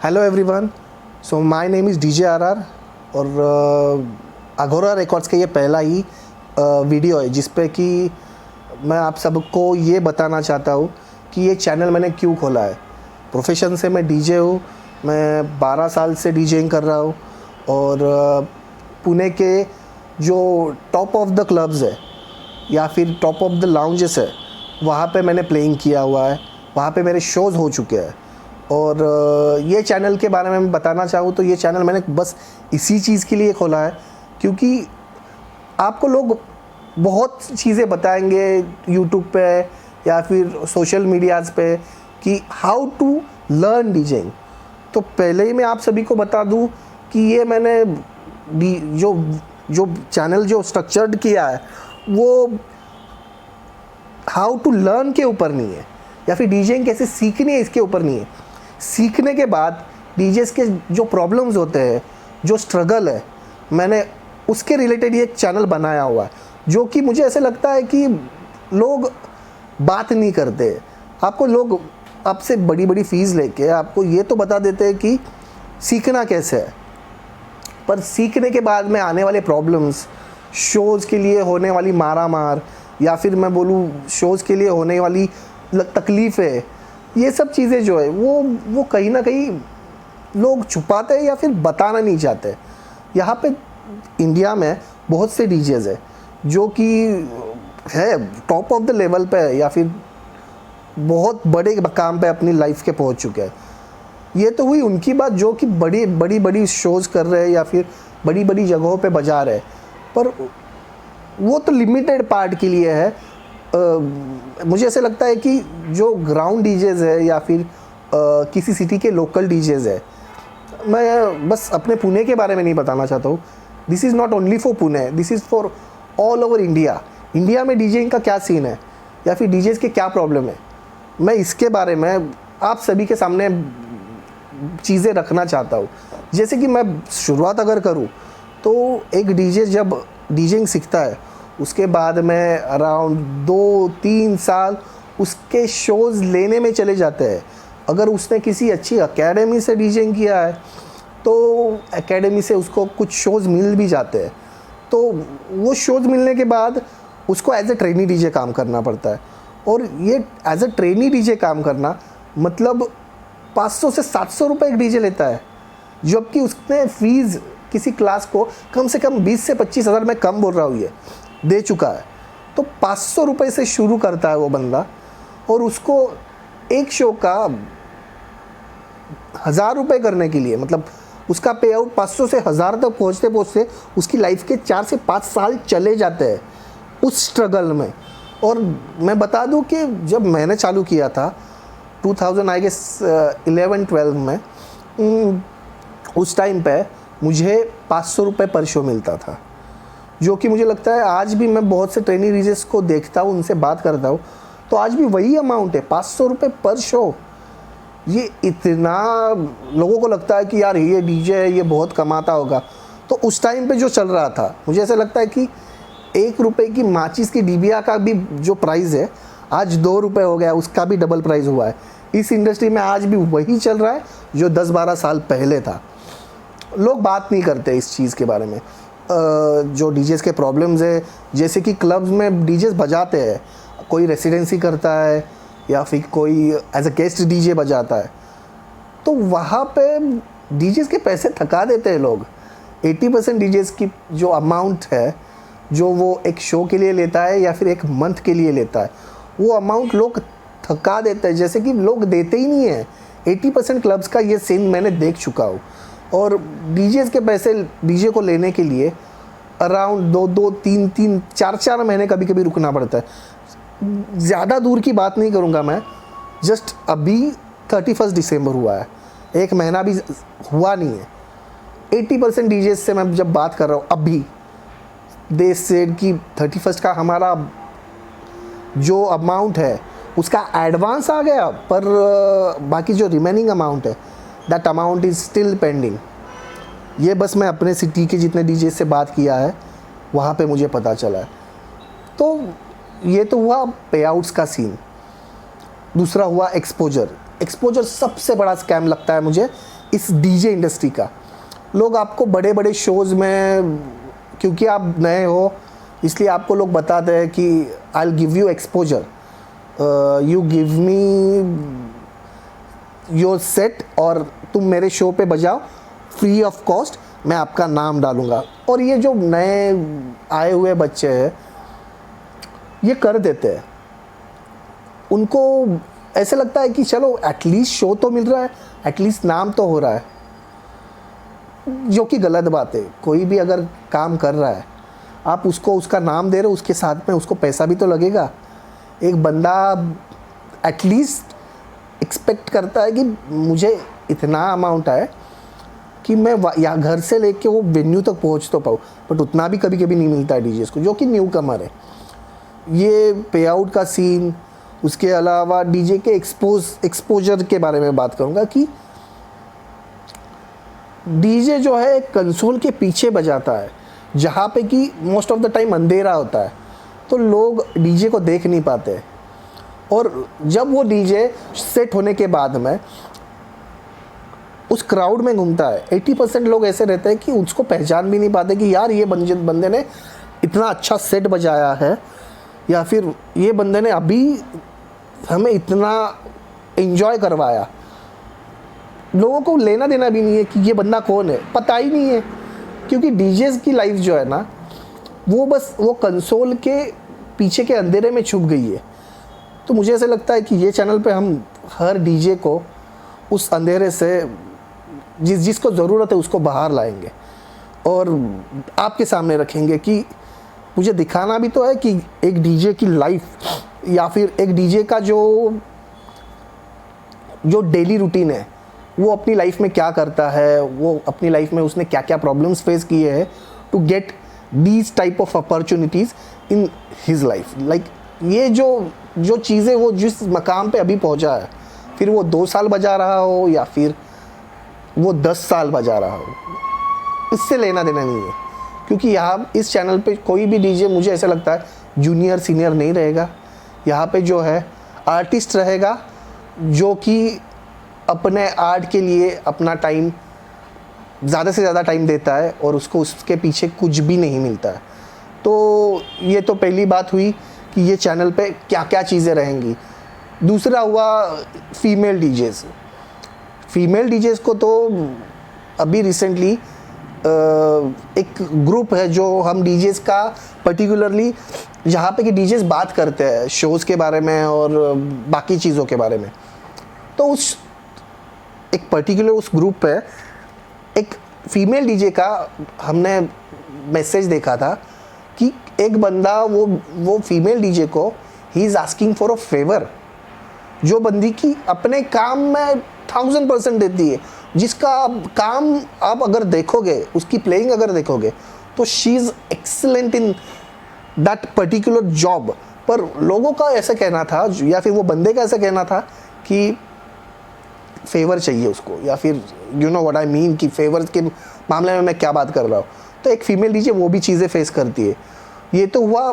Hello everyone, so my name is DJ RR और Aghora records का ये पहला ही वीडियो है जिस पे कि मैं आप सबको ये बताना चाहता हूँ कि ये चैनल मैंने क्यों खोला है। प्रोफेशन से मैं डीजे हूँ, मैं 12 साल से डीजेइंग कर रहा हूँ और पुणे के जो टॉप ऑफ द क्लब्स है या फिर टॉप ऑफ द लाउंजेस है वहाँ पे मैंने प्लेइंग किया हुआ है, वहाँ पे मेरे शोज़ हो चुके हैं। और ये चैनल के बारे में मैं बताना चाहूँ तो ये चैनल मैंने बस इसी चीज़ के लिए खोला है क्योंकि आपको लोग बहुत चीज़ें बताएंगे यूट्यूब पे या फिर सोशल मीडियाज़ पे कि हाउ टू लर्न डीजेइंग। तो पहले ही मैं आप सभी को बता दूं कि ये मैंने जो चैनल जो स्ट्रक्चर्ड किया है वो हाउ टू लर्न के ऊपर नहीं है या फिर डीजेइंग कैसे सीखनी है इसके ऊपर नहीं है। सीखने के बाद डीजेस के जो प्रॉब्लम्स होते हैं, जो स्ट्रगल है, मैंने उसके रिलेटेड ये एक चैनल बनाया हुआ है जो कि मुझे ऐसे लगता है कि लोग बात नहीं करते। आपको लोग आपसे बड़ी बड़ी फीस लेके आपको ये तो बता देते हैं कि सीखना कैसे है, पर सीखने के बाद में आने वाले प्रॉब्लम्स, शोज़ के लिए होने वाली मारा मार या फिर मैं बोलूँ शोज़ के लिए होने वाली तकलीफ़ें, ये सब चीज़ें जो है वो कहीं ना कहीं लोग छुपाते हैं या फिर बताना नहीं चाहते। यहाँ पे इंडिया में बहुत से डीजेज़ है जो कि है टॉप ऑफ द लेवल पे है या फिर बहुत बड़े मकाम पे अपनी लाइफ के पहुँच चुके हैं। ये तो हुई उनकी बात जो कि बड़ी शोज़ कर रहे हैं या फिर बड़ी बड़ी जगहों पे बजा रहे हैं, पर वो तो लिमिटेड पार्ट के लिए है। मुझे ऐसे लगता है कि जो ग्राउंड डीजेज़ है या फिर किसी सिटी के लोकल डीजेज़ है, मैं बस अपने पुणे के बारे में नहीं बताना चाहता हूँ। This is not only for Pune, this is for all over India. India में डीजेइंग का क्या सीन है या फिर डीजेज़ के क्या प्रॉब्लम है, मैं इसके बारे में आप सभी के सामने चीज़ें रखना चाहता हूँ। जैसे कि मैं शुरुआत अगर करूँ तो एक डीजे जब डीजेइंग सीखता है उसके बाद में अराउंड 2-3 साल उसके शोज़ लेने में चले जाते हैं। अगर उसने किसी अच्छी एकेडमी से डीजेइंग किया है तो एकेडमी से उसको कुछ शोज़ मिल भी जाते हैं, तो वो शोज़ मिलने के बाद उसको एज ए ट्रेनी डीजे काम करना पड़ता है। और ये एज ए ट्रेनी डीजे काम करना मतलब 500 से 700 रुपये एक डीजे लेता है, जबकि उसने फ़ीस किसी क्लास को कम से कम 20 से 25 हज़ार, मैं कम बोल रहा हूँ, ये दे चुका है। तो 500 रुपये से शुरू करता है वो बंदा और उसको एक शो का 1000 रुपये करने के लिए मतलब उसका पे आउट 500 से 1000 तक पहुँचते पहुँचते उसकी लाइफ के 4 से 5 साल चले जाते हैं उस स्ट्रगल में। और मैं बता दूं कि जब मैंने चालू किया था 2000 आई गेस 11-12 में, उस टाइम पे मुझे 500 रुपये पर शो मिलता था, जो कि मुझे लगता है आज भी मैं बहुत से ट्रेनी डीजेस को देखता हूँ, उनसे बात करता हूँ, तो आज भी वही अमाउंट है, 500 रुपये पर शो। ये इतना लोगों को लगता है कि यार ये डीजे है, ये बहुत कमाता होगा। तो उस टाइम पे जो चल रहा था, मुझे ऐसा लगता है कि 1 रुपये की माचिस की डिबिया का भी जो प्राइस है आज 2 रुपये हो गया, उसका भी डबल प्राइस हुआ है। इस इंडस्ट्री में आज भी वही चल रहा है जो 10-12 साल पहले था। लोग बात नहीं करते इस चीज़ के बारे में। जो डीजेस के प्रॉब्लम्स है, जैसे कि क्लब्स में डीजेस बजाते हैं, कोई रेसिडेंसी करता है या फिर कोई एज अ गेस्ट डीजे बजाता है, तो वहाँ पे डीजेस के पैसे थका देते हैं लोग। 80% डीजेस की जो अमाउंट है जो वो एक शो के लिए लेता है या फिर एक मंथ के लिए लेता है, वो अमाउंट लोग थका देते हैं, जैसे कि लोग देते ही नहीं हैं। 80% क्लब्स का ये सीन मैंने देख चुका हूँ। और डीजेस के पैसे डीजे को लेने के लिए अराउंड 2-2, 3-3, 4-4 महीने कभी कभी रुकना पड़ता है। ज़्यादा दूर की बात नहीं करूँगा मैं, जस्ट अभी 31 दिसंबर हुआ है, 1 महीना भी हुआ नहीं है। 80% डीजेस से मैं जब बात कर रहा हूँ अभी, दे सेड कि 31 का हमारा जो अमाउंट है उसका एडवांस आ गया, पर बाकी जो रिमेनिंग अमाउंट है that amount is still pending. ये बस मैं अपने सिटी के जितने डीजे से बात किया है वहाँ पे मुझे पता चला है। तो ये तो हुआ पे आउट्स का सीन। दूसरा हुआ एक्सपोजर। एक्सपोजर सबसे बड़ा स्कैम लगता है मुझे इस डीजे इंडस्ट्री का। लोग आपको बड़े बड़े शोज़ में, क्योंकि आप नए हो इसलिए आपको लोग बताते हैं कि I will give you exposure, you give me your set और तुम मेरे शो पे बजाओ फ्री ऑफ कॉस्ट, मैं आपका नाम डालूँगा। और ये जो नए आए हुए बच्चे हैं ये कर देते हैं, उनको ऐसे लगता है कि चलो एटलीस्ट शो तो मिल रहा है, एटलीस्ट नाम तो हो रहा है, जो कि गलत बात है। कोई भी अगर काम कर रहा है आप उसको उसका नाम दे रहे हो, उसके साथ में उसको पैसा भी तो लगेगा। एक बंदा एटलीस्ट एक्सपेक्ट करता है कि मुझे इतना अमाउंट है कि मैं या घर से लेके वो वेन्यू तक पहुंच तो पाऊँ, बट उतना भी कभी कभी नहीं मिलता है डीजेस को, जो कि न्यू कमर है। ये पे आउट का सीन, उसके अलावा डीजे के एक्सपोजर के बारे में बात करूँगा कि डीजे जो है एक कंसोल के पीछे बजाता है, जहाँ पे कि मोस्ट ऑफ द टाइम अंधेरा होता है, तो लोग डीजे को देख नहीं पाते। और जब वो डीजे सेट होने के बाद में उस क्राउड में घूमता है, 80% लोग ऐसे रहते हैं कि उसको पहचान भी नहीं पाते कि यार ये बंदे ने इतना अच्छा सेट बजाया है, या फिर ये बंदे ने अभी हमें इतना एंजॉय करवाया। लोगों को लेना देना भी नहीं है कि ये बंदा कौन है, पता ही नहीं है, क्योंकि डीजेस की लाइफ जो है ना वो बस वो कंसोल के पीछे के अंधेरे में छुप गई है। तो मुझे ऐसा लगता है कि ये चैनल पे हम हर डीजे को उस अंधेरे से जिसको ज़रूरत है उसको बाहर लाएंगे और आपके सामने रखेंगे कि मुझे दिखाना भी तो है कि एक डीजे की लाइफ या फिर एक डीजे का जो डेली रूटीन है वो अपनी लाइफ में क्या करता है, वो अपनी लाइफ में उसने क्या क्या प्रॉब्लम्स फेस किए हैं to get these type of opportunities in his life. Like ये जो चीज़ें वो जिस मकाम पे अभी पहुंचा है, फिर वो 2 साल बजा रहा हो या फिर वो 10 साल बजा रहा हो, इससे लेना देना नहीं है। क्योंकि यहाँ इस चैनल पे कोई भी डीजे मुझे ऐसा लगता है जूनियर सीनियर नहीं रहेगा। यहाँ पे जो है आर्टिस्ट रहेगा जो कि अपने आर्ट के लिए अपना टाइम ज़्यादा से ज़्यादा टाइम देता है और उसको उसके पीछे कुछ भी नहीं मिलता है। तो ये तो पहली बात हुई कि ये चैनल पे क्या क्या चीज़ें रहेंगी। दूसरा हुआ फीमेल डीजेस। फीमेल डीजेस को तो अभी रिसेंटली एक ग्रुप है जो हम डीजेस का पर्टिकुलरली जहाँ पे कि डीजेस बात करते हैं शोज़ के बारे में और बाकी चीज़ों के बारे में। तो उस एक पर्टिकुलर उस ग्रुप पे एक फीमेल डीजे का हमने मैसेज देखा था कि एक बंदा वो फीमेल डीजे को he is asking for a favour, जो बंदी की अपने काम में 1000% देती है, जिसका काम आप अगर देखोगे, उसकी प्लेइंग अगर देखोगे तो she is excellent in that particular job. पर लोगों का ऐसा कहना था या फिर वो बंदे का ऐसा कहना था कि फेवर चाहिए उसको, या फिर you know what I mean कि फेवर के मामले में मैं क्या बात कर रहा हूँ। तो एक फीमेल डीजे वो भी चीज़ें फेस करती है। ये तो हुआ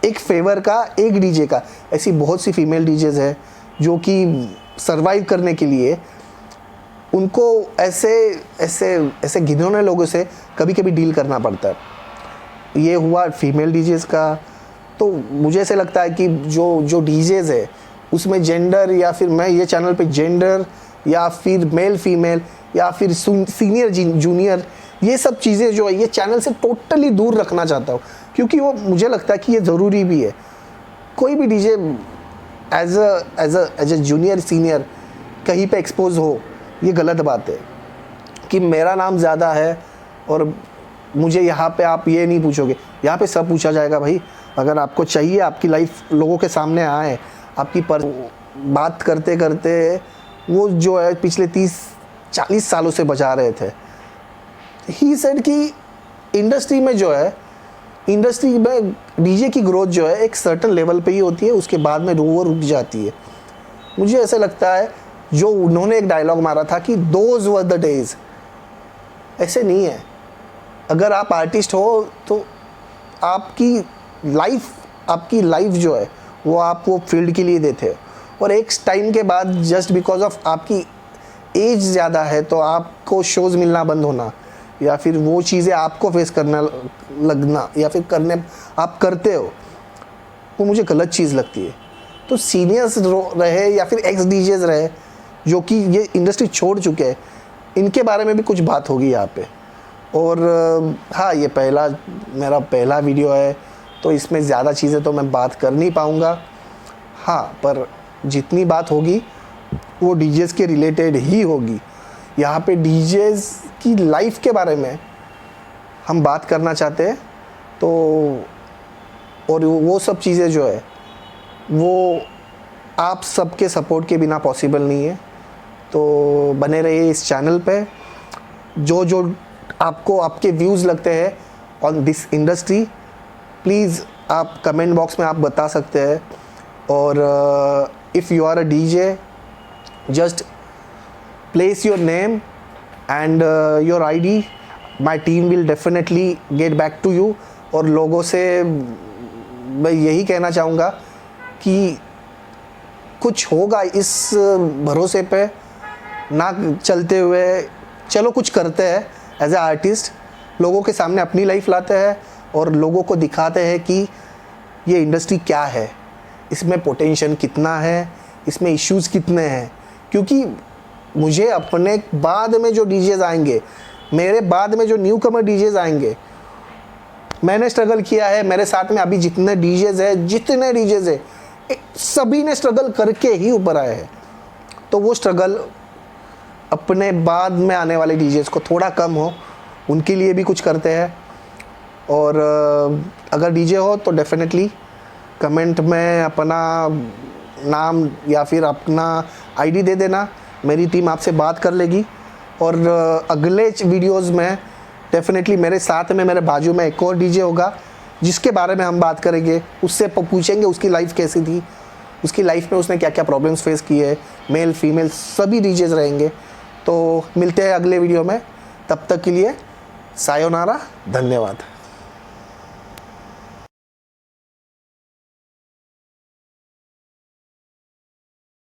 एक फेवर का, एक डीजे का। ऐसी बहुत सी फीमेल डीजेज है जो कि सरवाइव करने के लिए उनको ऐसे घिनौने लोगों से कभी कभी डील करना पड़ता है। ये हुआ फीमेल डीजेज का। तो मुझे ऐसे लगता है कि जो डीजेज है उसमें जेंडर, या फिर मैं ये चैनल पे जेंडर या फिर मेल फीमेल या फिर सीनियर जूनियर, ये सब चीज़ें जो है ये चैनल से टोटली दूर रखना चाहता हूँ, क्योंकि वो मुझे लगता है कि ये ज़रूरी भी है। कोई भी DJ as a junior senior कहीं पे एक्सपोज हो, ये गलत बात है कि मेरा नाम ज़्यादा है और मुझे यहाँ पे आप ये नहीं पूछोगे। यहाँ पे सब पूछा जाएगा भाई। अगर आपको चाहिए आपकी लाइफ लोगों के सामने आए, आपकी बात करते करते वो जो है पिछले 30-40 सालों से बजा रहे थे, ही सेड कि इंडस्ट्री में जो है, इंडस्ट्री में डीजे की ग्रोथ जो है एक सर्टन लेवल पे ही होती है, उसके बाद में वो रुक जाती है। मुझे ऐसा लगता है जो उन्होंने एक डायलॉग मारा था कि दोज वर द डेज, ऐसे नहीं है। अगर आप आर्टिस्ट हो तो आपकी लाइफ जो है वो आप वो फील्ड के लिए देते हो, और एक टाइम के बाद जस्ट बिकॉज ऑफ आपकी एज ज़्यादा है तो आपको शोज़ मिलना बंद होना, या फिर वो चीज़ें आपको फेस करना लगना, या फिर करने आप करते हो, वो मुझे गलत चीज़ लगती है। तो सीनियर्स रहे या फिर एक्स डीजेज रहे जो कि ये इंडस्ट्री छोड़ चुके हैं, इनके बारे में भी कुछ बात होगी यहाँ पे। और हाँ, ये मेरा पहला वीडियो है, तो इसमें ज़्यादा चीज़ें तो मैं बात कर नहीं पाऊँगा। हाँ, पर जितनी बात होगी वो डीजेस के रिलेटेड ही होगी। यहाँ पे डीजेस की लाइफ के बारे में हम बात करना चाहते हैं, तो और वो सब चीज़ें जो है वो आप सबके सपोर्ट के बिना पॉसिबल नहीं है। तो बने रहिए इस चैनल पे। जो जो आपको आपके व्यूज़ लगते हैं ऑन दिस इंडस्ट्री, प्लीज़ आप कमेंट बॉक्स में आप बता सकते हैं। और if you are a DJ, just place your name and your ID. My team will definitely get back to you। और लोगों से मैं यही कहना चाहूँगा कि कुछ होगा इस भरोसे पे ना चलते हुए, चलो कुछ करते हैं एज ए आर्टिस्ट, लोगों के सामने अपनी लाइफ लाते हैं और लोगों को दिखाते हैं कि ये इंडस्ट्री क्या है, इसमें पोटेंशियल कितना है, इसमें इश्यूज़ कितने हैं। क्योंकि मुझे अपने बाद में जो डीजेज आएंगे, मेरे बाद में जो न्यू कमर डीजेज आएंगे, मैंने स्ट्रगल किया है, मेरे साथ में अभी जितने डीजेज है सभी ने स्ट्रगल करके ही ऊपर आए हैं। तो वो स्ट्रगल अपने बाद में आने वाले डीजेज को थोड़ा कम हो, उनके लिए भी कुछ करते हैं। और अगर डीजे हो तो डेफिनेटली कमेंट में अपना नाम या फिर अपना आईडी दे देना, मेरी टीम आपसे बात कर लेगी। और अगले वीडियोस में डेफिनेटली मेरे साथ में, मेरे बाजू में एक और डीजे होगा जिसके बारे में हम बात करेंगे, उससे पूछेंगे उसकी लाइफ कैसी थी, उसकी लाइफ में उसने क्या क्या प्रॉब्लम्स फेस किए। मेल फीमेल सभी डीजेज रहेंगे। तो मिलते हैं अगले वीडियो में, तब तक के लिए सायोनारा, धन्यवाद।